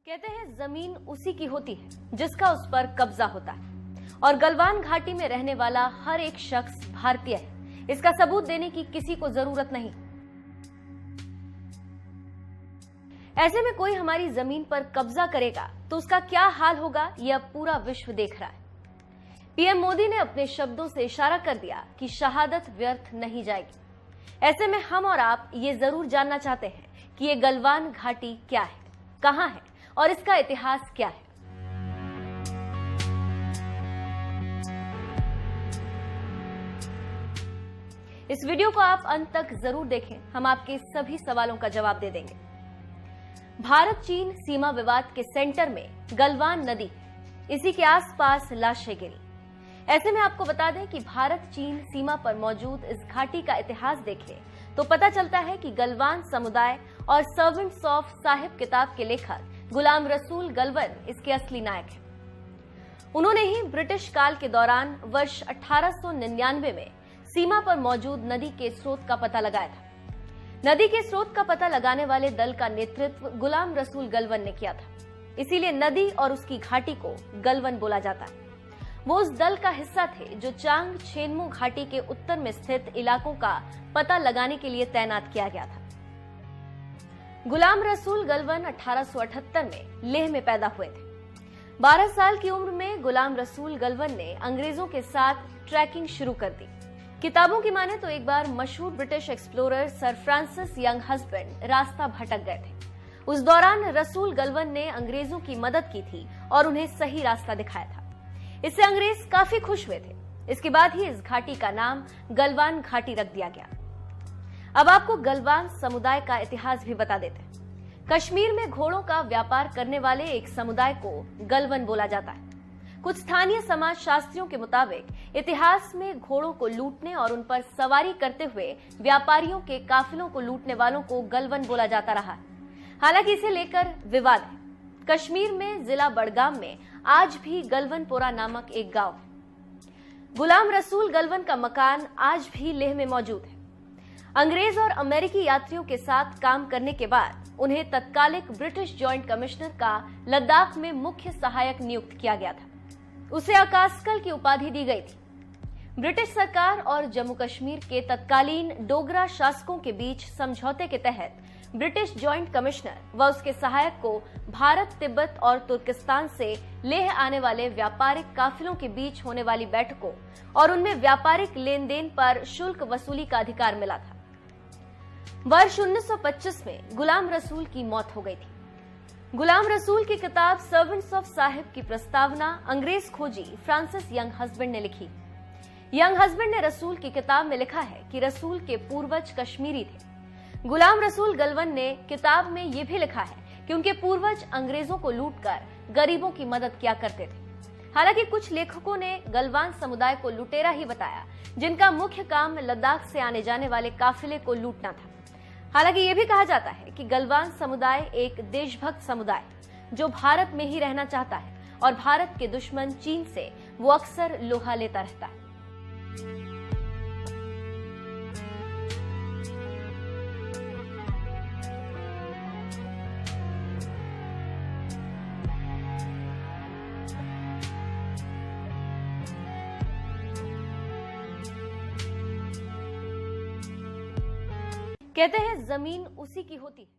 कहते हैं जमीन उसी की होती है जिसका उस पर कब्जा होता है और गलवान घाटी में रहने वाला हर एक शख्स भारतीय है। इसका सबूत देने की किसी को जरूरत नहीं। ऐसे में कोई हमारी जमीन पर कब्जा करेगा तो उसका क्या हाल होगा, यह अब पूरा विश्व देख रहा है। पीएम मोदी ने अपने शब्दों से इशारा कर दिया कि शहादत व्यर्थ नहीं जाएगी। ऐसे में हम और आप ये जरूर जानना चाहते हैं कि ये गलवान घाटी क्या है, कहां है और इसका इतिहास क्या है। इस वीडियो को आप अंत तक जरूर देखें, हम आपके सभी सवालों का जवाब दे देंगे। भारत चीन सीमा विवाद के सेंटर में गलवान नदी, इसी के आसपास लाशें गिरी। ऐसे में आपको बता दें कि भारत चीन सीमा पर मौजूद इस घाटी का इतिहास देखें तो पता चलता है कि गलवान समुदाय और सर्वेंट्स ऑफ साहिब किताब के लेखक गुलाम रसूल गलवन इसके असली नायक हैं। उन्होंने ही ब्रिटिश काल के दौरान वर्ष 1899 में सीमा पर मौजूद नदी के स्रोत का पता लगाया था। नदी के स्रोत का पता लगाने वाले दल का नेतृत्व गुलाम रसूल गलवन ने किया था, इसीलिए नदी और उसकी घाटी को गलवन बोला जाता है। वो उस दल का हिस्सा थे जो चांग छेनमू घाटी के उत्तर में स्थित इलाकों का पता लगाने के लिए तैनात किया गया था। गुलाम रसूल गलवन 1878 में लेह में पैदा हुए थे। 12 साल की उम्र में गुलाम रसूल गलवन ने अंग्रेजों के साथ ट्रैकिंग शुरू कर दी। किताबों की माने तो एक बार मशहूर British explorer sir Francis young husband रास्ता भटक गए थे। उस दौरान रसूल गलवन ने अंग्रेजों की मदद की थी और उन्हें सही रास्ता दिखाया था। इससे अंग्रेज काफी खुश हुए थे। इसके बाद ही इस घाटी का नाम गलवान घाटी रख दिया गया। अब आपको गलवान समुदाय का इतिहास भी बता देते हैं। कश्मीर में घोड़ों का व्यापार करने वाले एक समुदाय को गलवन बोला जाता है। कुछ स्थानीय समाज शास्त्रियों के मुताबिक इतिहास में घोड़ों को लूटने और उन पर सवारी करते हुए व्यापारियों के काफिलों को लूटने वालों को गलवन बोला जाता रहा है। हालांकि इसे लेकर विवाद है। कश्मीर में जिला बडगाम में आज भी गलवनपोरा नामक एक गांव है। गुलाम रसूल गलवन का मकान आज भी लेह में मौजूद है। अंग्रेज और अमेरिकी यात्रियों के साथ काम करने के बाद उन्हें तत्कालिक ब्रिटिश जॉइंट कमिश्नर का लद्दाख में मुख्य सहायक नियुक्त किया गया था। उसे आकाशकल की उपाधि दी गई थी। ब्रिटिश सरकार और जम्मू कश्मीर के तत्कालीन डोगरा शासकों के बीच समझौते के तहत ब्रिटिश जॉइंट कमिश्नर व उसके सहायक को भारत, तिब्बत और तुर्किस्तान से लेह आने वाले व्यापारिक काफिलों के बीच होने वाली बैठकों और उनमें व्यापारिक लेन देन पर शुल्क वसूली का अधिकार मिला था। वर्ष 1925 में गुलाम रसूल की मौत हो गई थी। गुलाम रसूल की किताब सर्वेंट्स ऑफ साहिब की प्रस्तावना अंग्रेज खोजी फ्रांसिस यंग हस्बैंड ने लिखी। यंग हस्बैंड ने रसूल की किताब में लिखा है कि रसूल के पूर्वज कश्मीरी थे। गुलाम रसूल गलवन ने किताब में यह भी लिखा है कि उनके पूर्वज अंग्रेजों को लूटकर गरीबों की मदद किया करते थे। हालांकि कुछ लेखकों ने गलवान समुदाय को लुटेरा ही बताया, जिनका मुख्य काम लद्दाख से आने जाने वाले काफिले को लूटना था। हालांकि यह भी कहा जाता है कि गलवान समुदाय एक देशभक्त समुदाय जो भारत में ही रहना चाहता है और भारत के दुश्मन चीन से वो अक्सर लोहा लेता रहता है। कहते हैं जमीन उसी की होती है।